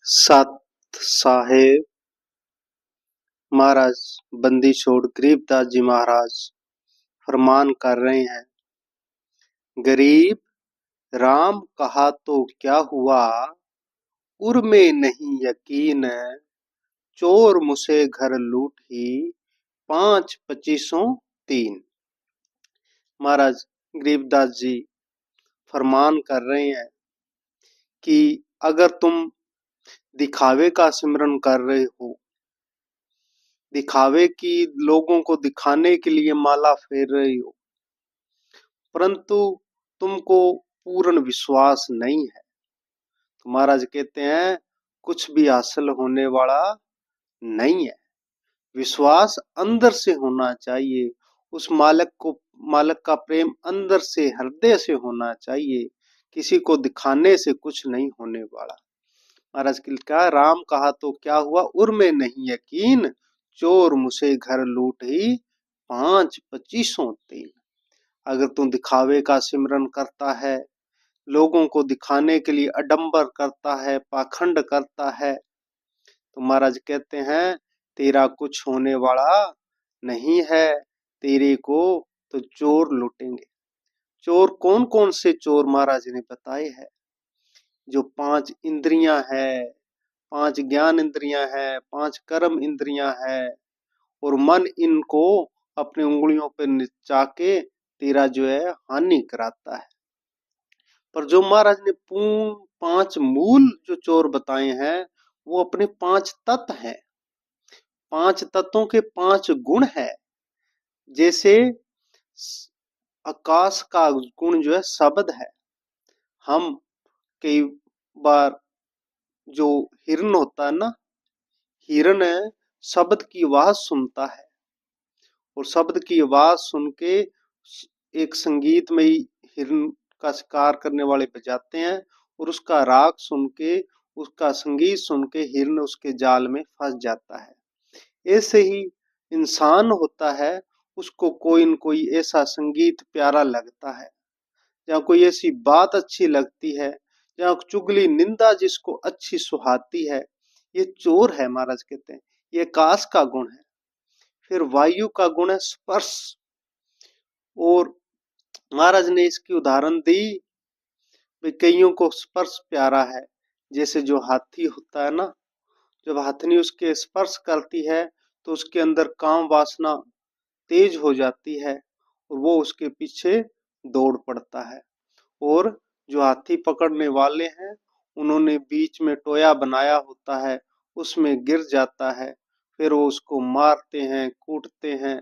सत साहेब महाराज बंदी छोड़ गरीबदास जी महाराज फरमान कर रहे हैं। गरीब राम कहा तो क्या हुआ, उर में नहीं यकीन, चोर मुझसे घर लूट ही 5-25 महाराज गरीबदास जी फरमान कर रहे हैं कि अगर तुम दिखावे का सिमरन कर रहे हो, दिखावे की लोगों को दिखाने के लिए माला फेर रही हो, परंतु तुमको पूर्ण विश्वास नहीं है, तो महाराज कहते हैं कुछ भी हासिल होने वाला नहीं है। विश्वास अंदर से होना चाहिए, उस मालिक का प्रेम अंदर से हृदय से होना चाहिए। किसी को दिखाने से कुछ नहीं होने वाला। महाराज क्या राम कहा तो क्या हुआ, उर में नहीं यकीन, चोर मुझसे घर लूट ही 5-25 अगर तू दिखावे का सिमरन करता है, लोगों को दिखाने के लिए अडंबर करता है, पाखंड करता है, तो महाराज कहते हैं तेरा कुछ होने वाला नहीं है। तेरे को तो चोर लूटेंगे। चोर कौन कौन से चोर महाराज ने बताए हैं। जो 5 इंद्रियां है, 5 ज्ञान इंद्रियां है, 5 कर्म इंद्रियां है और मन, इनको अपनी उंगलियों पे नचा के तेरा जो है हानि कराता है। पर जो महाराज ने 5 मूल जो चोर बताए हैं, वो अपने 5 तत्व हैं। 5 तत्वों के 5 गुण है। जैसे आकाश का गुण जो है शब्द है। हम कई बार जो हिरण होता है ना, हिरण शब्द की आवाज सुनता है और शब्द की आवाज सुन के एक संगीतमयी हिरण का शिकार करने वाले बजाते हैं और उसका राग सुन के, उसका संगीत सुन के हिरण उसके जाल में फंस जाता है। ऐसे ही इंसान होता है, उसको कोई न कोई ऐसा संगीत प्यारा लगता है, या कोई ऐसी बात अच्छी लगती है, या चुगली निंदा जिसको अच्छी सुहाती है। ये चोर है महाराज कहते हैं। ये आकाश का गुण है। फिर वायु का गुण है स्पर्श, और महाराज ने इसकी उदाहरण दी, कईयों को स्पर्श प्यारा है। जैसे जो हाथी होता है ना, जब हाथनी उसके स्पर्श करती है तो उसके अंदर काम वासना तेज हो जाती है और वो उसके पीछे दौड़ पड़ता है। और जो हाथी पकड़ने वाले हैं, उन्होंने बीच में टोया बनाया होता है, उसमें गिर जाता है। फिर वो उसको मारते हैं, कूटते हैं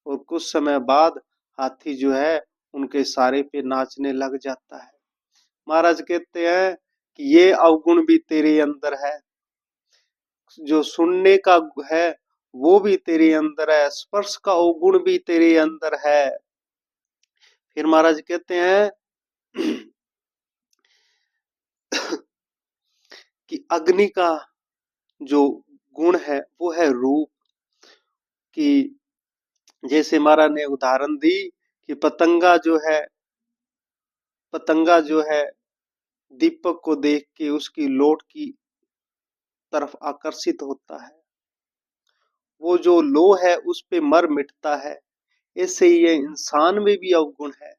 और कुछ समय बाद हाथी जो है उनके सारे पे नाचने लग जाता है। महाराज कहते हैं कि ये अवगुण भी तेरे अंदर है। जो सुनने का है वो भी तेरे अंदर है, स्पर्श का अवगुण भी तेरे अंदर है। फिर महाराज कहते हैं कि अग्नि का जो गुण है वो है रूप। कि जैसे महाराज ने उदाहरण दी कि पतंगा जो है दीपक को देख के उसकी लौट की तरफ आकर्षित होता है, वो जो लो है उस पे मर मिटता है। ऐसे ही ये इंसान में भी अवगुण है।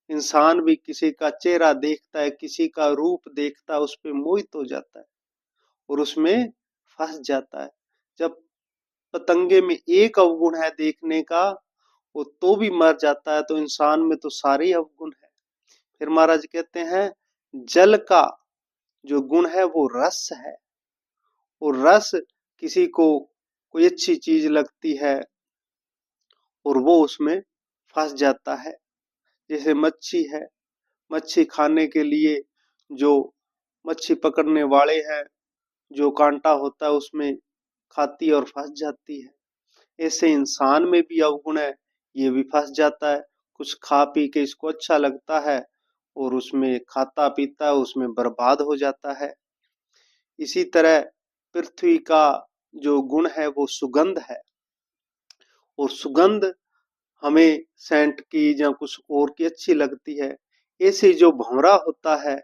इंसान भी किसी का चेहरा देखता है, किसी का रूप देखता है, उस पे मोहित हो जाता है और उसमें फंस जाता है। जब पतंगे में एक अवगुण है देखने का, वो तो भी मर जाता है, तो इंसान में तो सारे अवगुण है। फिर महाराज कहते हैं जल का जो गुण है वो रस है, और रस किसी को कोई अच्छी चीज लगती है और वो उसमें फंस जाता है। जैसे मच्छी है, मच्छी खाने के लिए जो मच्छी पकड़ने वाले हैं, जो कांटा होता है उसमें खाती है और फंस जाती है। ऐसे इंसान में भी अवगुण है, ये भी फंस जाता है। कुछ खा पी के इसको अच्छा लगता है और उसमें खाता पीता है, उसमें बर्बाद हो जाता है। इसी तरह पृथ्वी का जो गुण है वो सुगंध है, और सुगंध हमें सेंट की या कुछ और की अच्छी लगती है। ऐसे जो भंवरा होता है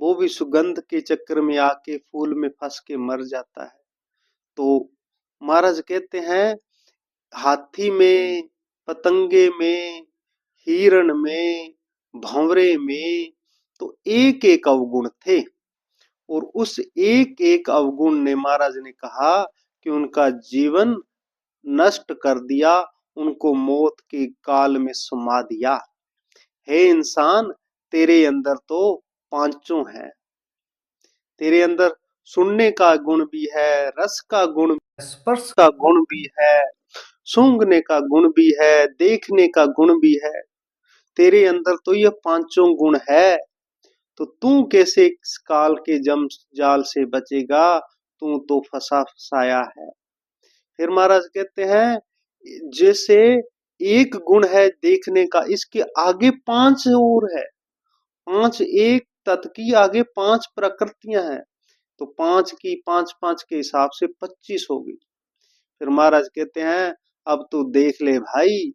वो भी सुगंध के चक्कर में आके फूल में फंस के मर जाता है। तो महाराज कहते हैं हाथी में, पतंगे में, हिरण में, भंवरे में तो एक एक अवगुण थे, और उस एक एक अवगुण ने महाराज ने कहा कि उनका जीवन नष्ट कर दिया, उनको मौत के काल में सुमा दिया। हे इंसान, तेरे अंदर तो पांचों हैं। तेरे अंदर सुनने का गुण भी है, रस का गुण भी है, स्पर्श का गुण भी है, सूंघने का गुण भी है, देखने का गुण भी है। तेरे अंदर तो ये पांचों गुण है, तो तू कैसे इस काल के जम जाल से बचेगा? तू तो फंसा फसाया है। फिर महाराज कहते हैं जैसे एक गुण है देखने का, इसके आगे पांच और है। पांच, एक तत्व की आगे पांच प्रकृतियां हैं, तो पांच की पांच पांच के हिसाब से 25 होगी। फिर महाराज कहते हैं अब तू देख ले भाई,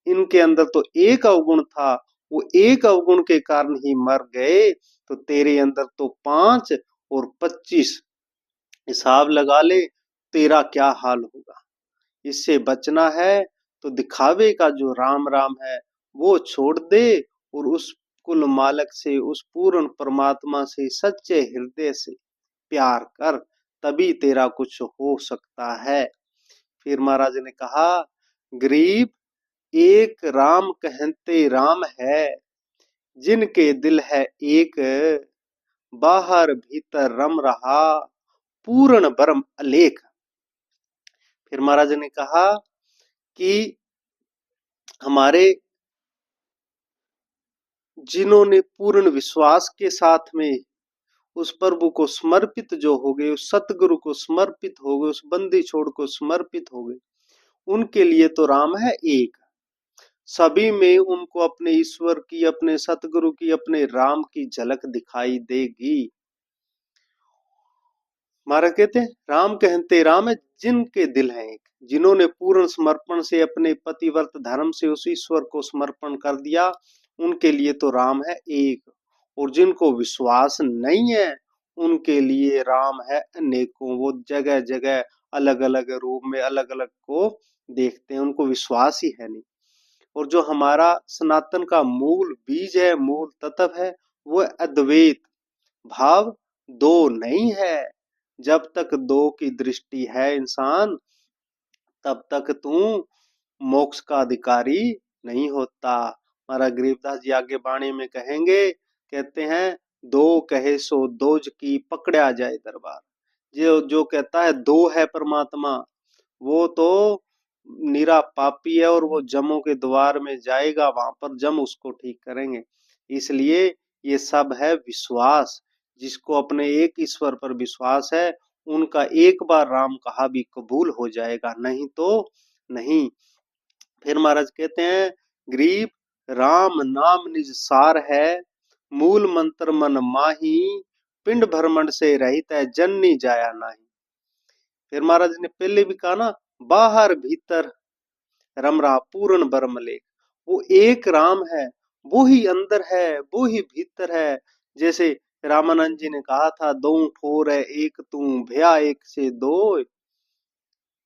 इनके अंदर तो एक अवगुण था, वो एक अवगुण के कारण ही मर गए, तो तेरे अंदर तो 5 और 25, हिसाब लगा ले तेरा क्या हाल होगा। इससे बचना है तो दिखावे का जो राम राम है वो छोड़ दे, और उस कुल मालक से, उस पूर्ण परमात्मा से सच्चे हृदय से प्यार कर, तभी तेरा कुछ हो सकता है। फिर महाराज ने कहा गरीब, एक राम कहते राम है, जिनके दिल है एक, बाहर भीतर रम रहा, पूर्ण ब्रह्म अलेख। फिर महाराज ने कहा कि हमारे जिन्होंने पूर्ण विश्वास के साथ में उस प्रभु को समर्पित जो हो गए, उस सतगुरु को समर्पित हो गए, उस बंदी छोड़ को समर्पित हो गए, उनके लिए तो राम है एक। सभी में उनको अपने ईश्वर की, अपने सतगुरु की, अपने राम की झलक दिखाई देगी। महाराज कहते हैं राम कहते राम है, जिनके दिल है एक, जिन्होंने पूर्ण समर्पण से अपने पतिव्रत धर्म से उस ईश्वर को समर्पण कर दिया, उनके लिए तो राम है एक। और जिनको विश्वास नहीं है उनके लिए राम है अनेकों। वो जगह जगह अलग अलग रूप में अलग अलग को देखते हैं, उनको विश्वास ही है नहीं। और जो हमारा सनातन का मूल बीज है, मूल तत्व है, वो अद्वैत भाव, दो नहीं है। जब तक दो की दृष्टि है इंसान, तब तक तू मोक्ष का अधिकारी नहीं होता। हमारा गरीबदास जी आगे बाणी में कहेंगे, कहते हैं दो कहे सो दोज की पकड़ा जाए दरबार। जो जो कहता है दो है परमात्मा, वो तो निरा पापी है, और वो जमों के द्वार में जाएगा, वहां पर जम उसको ठीक करेंगे। इसलिए ये सब है विश्वास। जिसको अपने एक ईश्वर पर विश्वास है, उनका एक बार राम कहा भी कबूल हो जाएगा, नहीं तो नहीं। फिर महाराज कहते हैं गरीब, राम नाम निज सार है, मूल मंत्र मन माही, पिंड भ्रमण से रहित है जननी जाया नाही। फिर महाराज ने पहले भी कहा ना, बाहर भीतर रम रहा पूर्ण ब्रह्म लेख। वो एक राम है, वो ही अंदर है, वो ही भीतर है। जैसे रामानंद जी ने कहा था, दो ठोर है एक तू, भया एक से दो,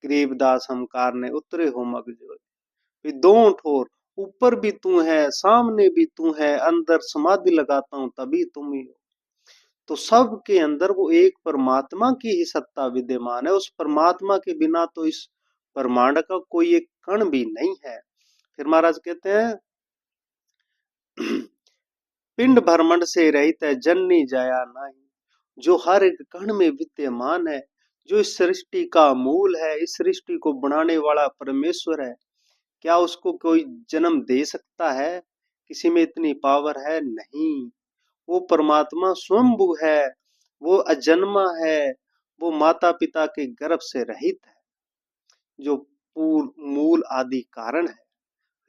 गरीबदास हमकार ने उतरे हो मगजो। दो ठोर, ऊपर भी तू है, सामने भी तू है, अंदर समाधि लगाता हूं तभी तुम ही हो। तो सब के अंदर वो एक परमात्मा की ही सत्ता विद्यमान है। उस परमात्मा के बिना तो इस ब्रह्मांड का कोई एक कण भी नहीं है। फिर महाराज कहते हैं पिंड भ्रमण से रहित है जननी जाया नहीं। जो हर एक कण में विद्यमान है, जो इस सृष्टि का मूल है, इस सृष्टि को बनाने वाला परमेश्वर है, क्या उसको कोई जन्म दे सकता है? किसी में इतनी पावर है? नहीं। वो परमात्मा स्वयंभू है, वो अजन्मा है, वो माता पिता के गर्भ से रहित है, जो मूल आदि कारण है।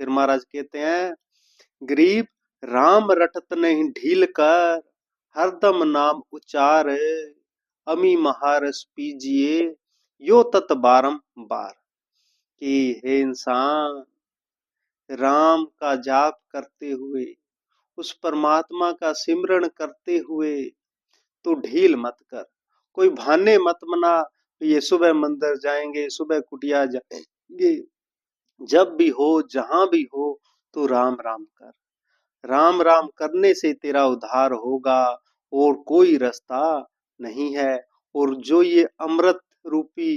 फिर महाराज कहते हैं गरीब, राम रटत नहीं ढील कर, हरदम नाम उचार, अमी महारस पीजिए यो तत बारंबार। कि हे इंसान, राम का जाप करते हुए उस परमात्मा का सिमरण करते हुए तू ढील मत कर, कोई बहाने मत बना। ये सुबह मंदिर जाएंगे, सुबह कुटिया जाएंगे, जब भी हो जहां भी हो तू राम राम कर। राम राम करने से तेरा उद्धार होगा, और कोई रास्ता नहीं है। और जो ये अमृत रूपी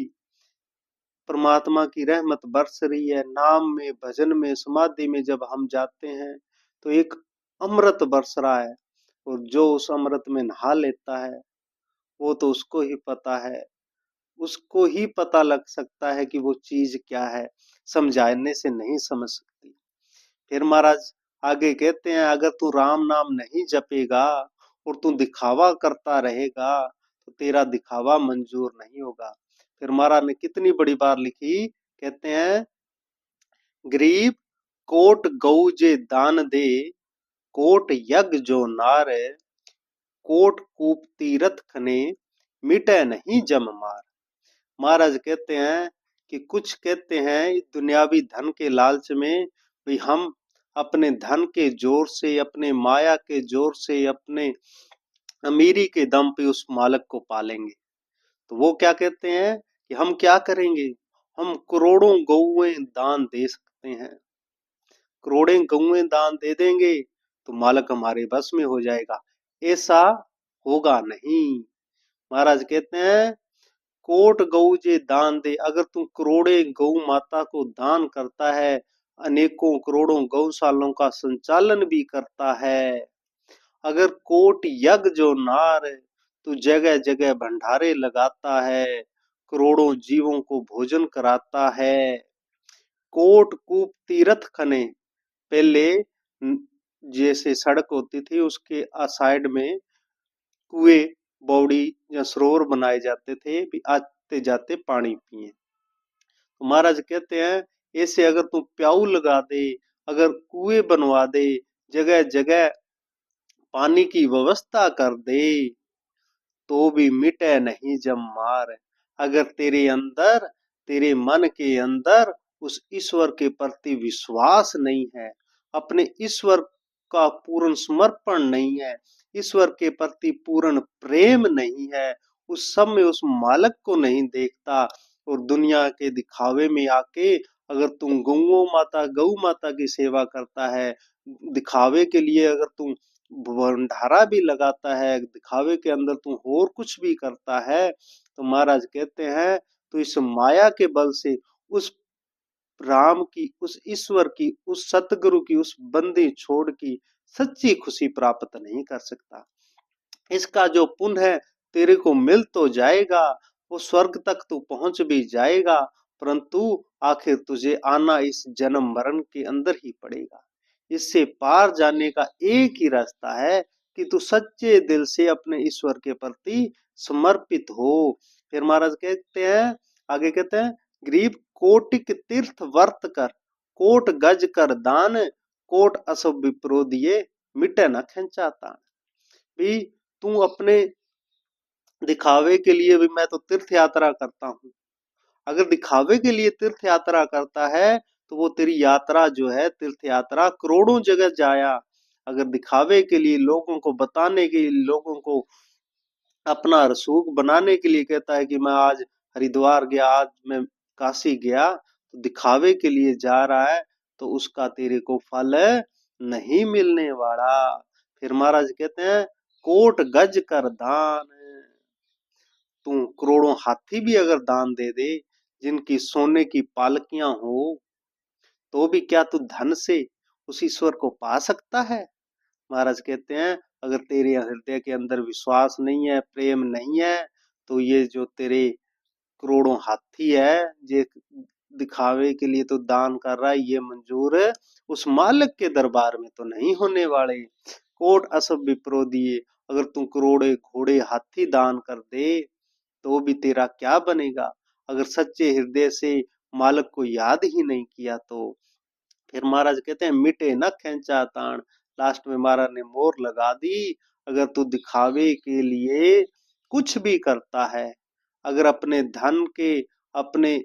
परमात्मा की रहमत बरस रही है, नाम में, भजन में, समाधि में जब हम जाते हैं तो एक अमृत बरस रहा है। और जो उस अमृत में नहा लेता है वो तो उसको ही पता है, उसको ही पता लग सकता है कि वो चीज क्या है, समझाने से नहीं समझ सकती। फिर महाराज आगे कहते हैं, अगर तू राम नाम नहीं जपेगा और तू दिखावा करता रहेगा तो तेरा दिखावा मंजूर नहीं होगा। फिर महाराज ने कितनी बड़ी बात लिखी, कहते हैं, गरीब कोट गौ जे दान दे, कोट यज्ञ जो नार, कोट कूप तीरथ खने, मिटे नहीं जम मार। महाराज कहते हैं कि कुछ कहते हैं इस दुनियावी धन के लालच में भी हम अपने धन के जोर से, अपने माया के जोर से, अपने अमीरी के दम पे उस मालक को पालेंगे। तो वो क्या कहते हैं कि हम क्या करेंगे, हम करोड़ों गौएं दान दे सकते हैं, करोड़ों गौएं दान दे देंगे तो मालक हमारे बस में हो जाएगा। ऐसा होगा नहीं। महाराज कहते हैं, कोट गऊ जे दान दे, अगर तू करोड़े गौ माता को दान करता है, अनेकों करोड़ों गौशालों का संचालन भी करता है, अगर कोट यज्ञ जो नार, तू जगह जगह भंडारे लगाता है, करोड़ों जीवों को भोजन कराता है, कोट कूप तीर्थ खने, पहले जैसे सड़क होती थी उसके साइड में कुएं, बौड़ी या सरोवर बनाए जाते थे भी आते जाते पानी पिए। तो महाराज कहते हैं, ऐसे अगर तू प्याऊ लगा दे, अगर कुएं बनवा दे, जगह जगह पानी की व्यवस्था कर दे, तो भी मिटे नहीं जम मार। अगर तेरे अंदर, तेरे मन के अंदर उस ईश्वर के प्रति विश्वास नहीं है, अपने ईश्वर का पूर्ण समर्पण नहीं है, ईश्वर के प्रति पूर्ण प्रेम नहीं है, उस सब में उस मालक को नहीं देखता, और दुनिया के दिखावे में आके अगर तुम गौ माता की सेवा करता है, दिखावे के लिए अगर तुम भंडारा भी लगाता है, दिखावे के अंदर तू और कुछ भी करता है, तो महाराज कहते हैं तो इस माया के बल से उस राम की, उस ईश्वर की, उस सतगुरु की, उस बंदी छोड़ की सच्ची खुशी प्राप्त नहीं कर सकता। इसका जो पुण्य है तेरे को मिल तो जाएगा, वो स्वर्ग तक तू पहुंच भी जाएगा, परंतु आखिर तुझे आना इस जन्म मरण के अंदर ही पड़ेगा। इससे पार जाने का एक ही रास्ता है कि तू सच्चे दिल से अपने ईश्वर के प्रति समर्पित हो। फिर महाराज कहते हैं, आगे कहते हैं, गरीब कोटिक तीर्थ वर्त कर, कोट गज कर दान, कोट असुभ विप्रो दिए, मिटे न खेचा तान। भी तू अपने दिखावे के लिए भी, मैं तो तीर्थ यात्रा करता हूँ, अगर दिखावे के लिए तीर्थ यात्रा करता है तो वो तेरी यात्रा जो है, तीर्थ यात्रा करोड़ों जगह जाया, अगर दिखावे के लिए, लोगों को बताने के लिए, लोगों को अपना रसूख बनाने के लिए कहता है कि मैं आज हरिद्वार गया, आज मैं काशी गया, तो दिखावे के लिए जा रहा है, तो उसका तेरे को फल नहीं मिलने वाला। फिर महाराज कहते हैं, कोट गज कर दान, तू करोड़ों हाथी भी अगर दान दे दे, जिनकी सोने की पालकियां हो, तो भी क्या तू धन से उस ईश्वर को पा सकता है? महाराज कहते हैं, अगर तेरे हृदय के अंदर विश्वास नहीं है, प्रेम नहीं है, तो ये जो तेरे करोड़ों हाथी है, ये दिखावे के लिए तो दान कर रहा है, ये मंजूर उस मालिक के दरबार में तो नहीं होने वाले। कोट असब विप्रो दिए, अगर तू करोड़े घोड़े हाथी दान कर दे तो भी तेरा क्या बनेगा, अगर सच्चे हृदय से मालिक को याद ही नहीं किया तो। फिर महाराज कहते हैं, मिटे न खेचा तान, लास्ट में महाराज ने मोहर लगा दी, अगर तू दिखावे के लिए कुछ भी करता है, अगर अपने धन के, अपने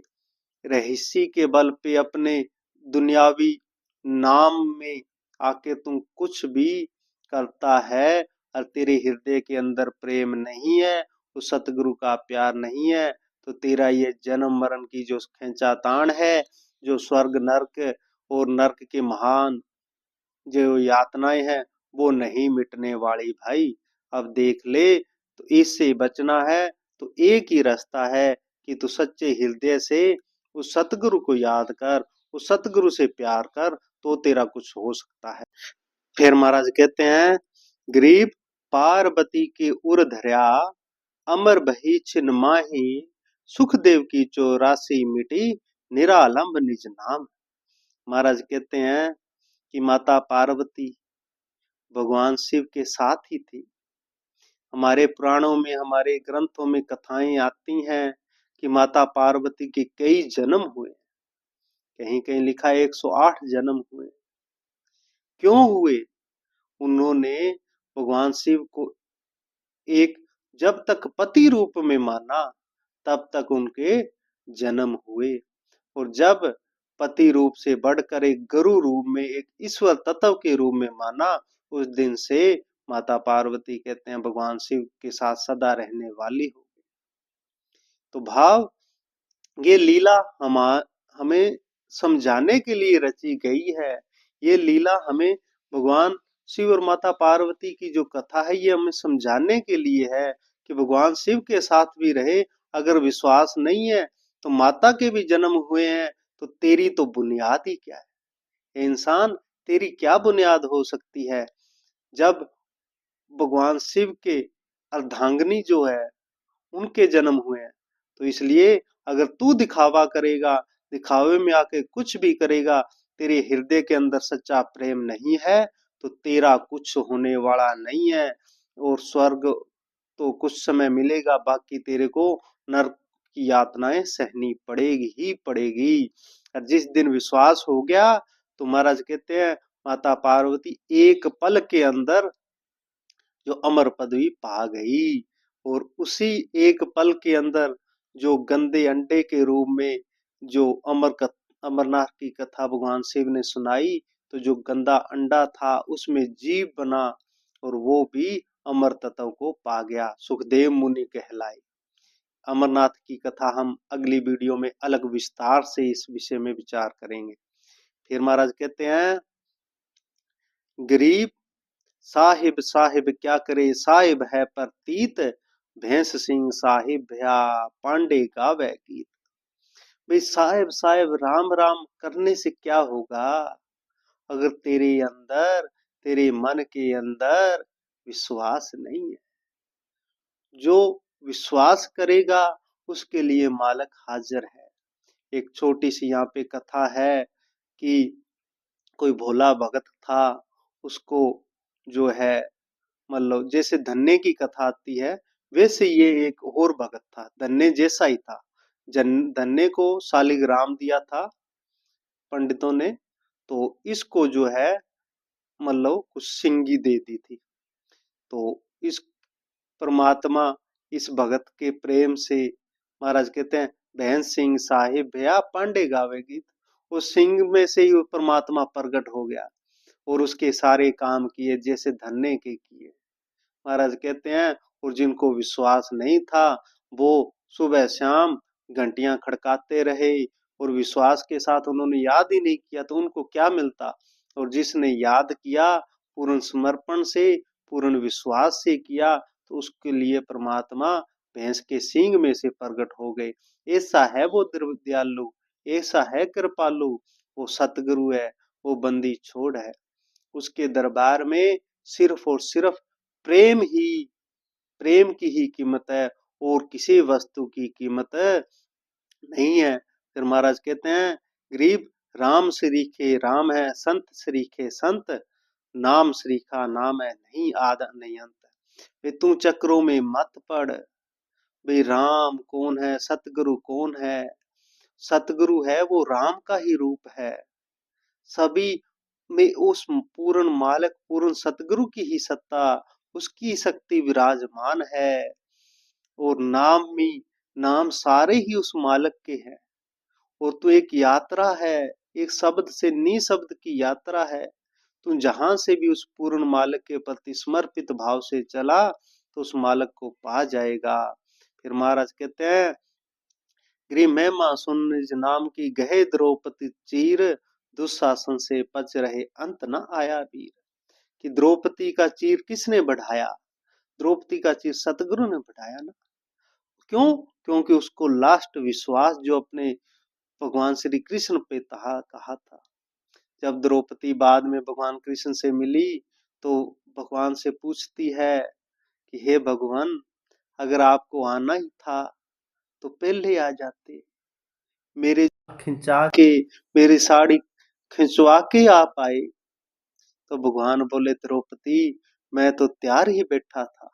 रहस्य के बल पे, अपने दुनियावी नाम में आके तुम कुछ भी करता है और तेरे हृदय के अंदर प्रेम नहीं है, उस सतगुरु का प्यार नहीं है, तो तेरा ये जन्म मरण की जो खींचातान है, जो स्वर्ग नर्क और नर्क के महान जो यातनाएं हैं, वो नहीं मिटने वाली भाई। अब देख ले, तो इससे बचना है तो एक ही रास्ता है कि तू सच्चे हृदय से उस सतगुरु को याद कर, उस सतगुरु से प्यार कर, तो तेरा कुछ हो सकता है। फिर महाराज कहते हैं, गरीब पार्वती के उर धर्या, अमर बही छिन माही, सुखदेव की 84 मिटी, निरालंब निज नाम। महाराज कहते हैं कि माता पार्वती भगवान शिव के साथ ही थी। हमारे पुराणों में, हमारे ग्रंथों में कथाएं आती हैं कि माता पार्वती के कई जन्म हुए। कहीं कहीं लिखा है 108 जन्म हुए। क्यों हुए? उन्होंने भगवान शिव को एक जब तक पति रूप में माना, तब तक उनके जन्म हुए। और जब पति रूप से बढ़कर एक गुरु रूप में, एक ईश्वर तत्व के रूप में माना, उस दिन से माता पार्वती कहते हैं भगवान शिव के साथ सदा रहने वाली हो गई। तो भाव, ये लीला हमें समझाने के लिए रची गई है। ये लीला हमें भगवान शिव और माता पार्वती की जो कथा है, ये हमें समझाने के लिए है कि भगवान शिव के साथ भी रहे। अगर विश्वास नहीं है तो माता के भी जन्म हुए हैं, तो तेरी तो बुनियाद ही क्या है इंसान? तेरी क्या बुनियाद हो सकती है जब भगवान शिव के अर्धांगिनी जो है उनके जन्म हुए हैं? तो इसलिए अगर तू दिखावा करेगा, दिखावे में आके कुछ भी करेगा, तेरे हृदय के अंदर सच्चा प्रेम नहीं है, तो तेरा कुछ होने वाला नहीं है। और स्वर्ग तो कुछ समय मिलेगा, बाकी तेरे को नरक की यातनाएं सहनी पड़ेगी ही पड़ेगी। और जिस दिन विश्वास हो गया, तो महाराज कहते हैं माता पार्वती एक पल के अंदर जो अमर पदवी पा गई। और उसी एक पल के अंदर जो गंदे अंडे के रूप में जो अमरनाथ की कथा भगवान शिव ने सुनाई, तो जो गंदा अंडा था उसमें जीव बना, और वो भी अमर तत्व को पा गया, सुखदेव मुनि कहलाए। अमरनाथ की कथा हम अगली वीडियो में अलग विस्तार से इस विषय में विचार करेंगे। फिर महाराज कहते हैं, गरीब साहिब साहिब क्या करे, साहिब है प्रतीत, भैंस सिंह साहिब भया, पांडे गावे गीत। भाई साहिब साहिब राम राम करने से क्या होगा, अगर तेरे अंदर, तेरे मन के अंदर विश्वास नहीं है। जो विश्वास करेगा उसके लिए मालक हाजिर है। एक छोटी सी यहाँ पे कथा है कि कोई भोला भगत था, उसको जो है, मतलब जैसे धन्ने की कथा आती है, वैसे ये एक और भगत था, धन्ने जैसा ही था। धन्ने को शालिग्राम दिया था पंडितों ने, तो इसको जो है मतलब कुछ सिंगी दे दी थी। तो इस परमात्मा इस भगत के प्रेम से, महाराज कहते हैं, बहन सिंह साहिब भैया पांडे गावे गीत। उस सिंह में से ही वो परमात्मा प्रकट हो गया और उसके सारे काम किए जैसे धन्ने के किए। महाराज कहते हैं, और जिनको विश्वास नहीं था, वो सुबह शाम घंटियां खड़काते रहे, और विश्वास के साथ उन्होंने याद ही नहीं किया तो उनको क्या मिलता। और जिसने याद किया पूर्ण समर्पण से, पूर्ण विश्वास से किया, तो उसके लिए परमात्मा भैंस के सींग में से प्रकट हो गए। ऐसा है वो दयालु, ऐसा है कृपालु, वो सतगुरु है, वो बंदी छोड़ है। उसके दरबार में सिर्फ और सिर्फ प्रेम ही, प्रेम की ही कीमत है, और किसी वस्तु की कीमत नहीं है। फिर महाराज कहते हैं, गरीब राम सरीखे राम है, संत सरीखे संत, नाम सरीखा नाम है, नहीं आद नहीं अंत। वे तू चक्रों में मत पड़, भाई राम कौन है, सतगुरु कौन है? सतगुरु है वो राम का ही रूप है। सभी में उस पूर्ण मालक, पूर्ण सतगुरु की ही सत्ता, उसकी शक्ति विराजमान है। और नाम में, नाम सारे ही उस मालक के हैं। और तो एक यात्रा है, एक शब्द से नी शब्द की यात्रा है। तू जहां से भी उस पूर्ण मालिक के प्रति समर्पित भाव से चला तो उस मालिक को पा जाएगा। फिर महाराज कहते हैं, गृह महिमा सुन निज नाम की, गहे द्रौपदी चीर, दुशासन से पच रहे अंत न आया वीर। कि द्रौपदी का चीर किसने बढ़ाया? द्रौपदी का चीर सतगुरु ने बढ़ाया ना। क्यों? क्योंकि उसको लास्ट विश्वास जो अपने भगवान श्री कृष्ण पे कहा था। जब द्रौपदी बाद में भगवान कृष्ण से मिली तो भगवान से पूछती है कि हे भगवान, अगर आपको आना ही था तो पहले आ जाते, मेरे खिंचा के, मेरी साड़ी खिंचवा के आप आए। तो भगवान बोले, द्रौपदी मैं तो तैयार ही बैठा था,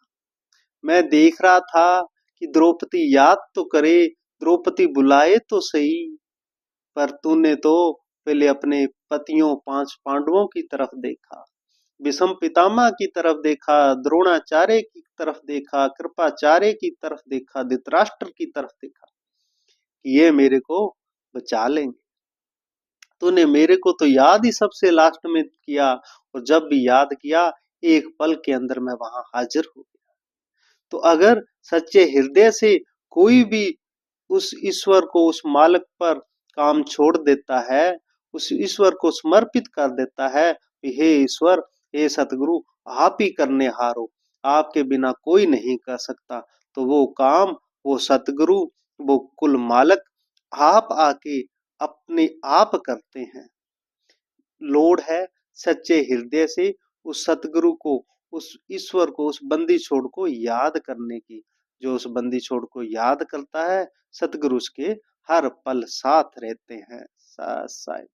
मैं देख रहा था कि द्रौपदी याद तो करे, द्रौपदी बुलाए तो सही, पर तूने तो पहले अपने पतियों 5 पांडवों की तरफ देखा, भीष्म पितामह की तरफ देखा, द्रोणाचार्य की तरफ देखा, कृपाचार्य की तरफ देखा, धृतराष्ट्र की तरफ देखा कि ये मेरे को बचा लेंगे। तूने मेरे को तो याद ही सबसे लास्ट में किया, और जब भी याद किया एक पल के अंदर मैं वहां हाजिर हो गया। तो अगर सच्चे हृदय से कोई भी उस ईश्वर को, उस मालिक पर काम छोड़ देता है, उस ईश्वर को समर्पित कर देता है कि हे ईश्वर, हे सतगुरु, आप ही करने हारो, आपके बिना कोई नहीं कर सकता, तो वो काम, वो सतगुरु, वो कुल मालिक आप आके अपने आप करते हैं। लोड है सच्चे हृदय से उस सतगुरु को, उस ईश्वर को, उस बंदी छोड़ को याद करने की। जो उस बंदी छोड़ को याद करता है, सतगुरु उसके हर पल साथ रहते हैं। साथ साथ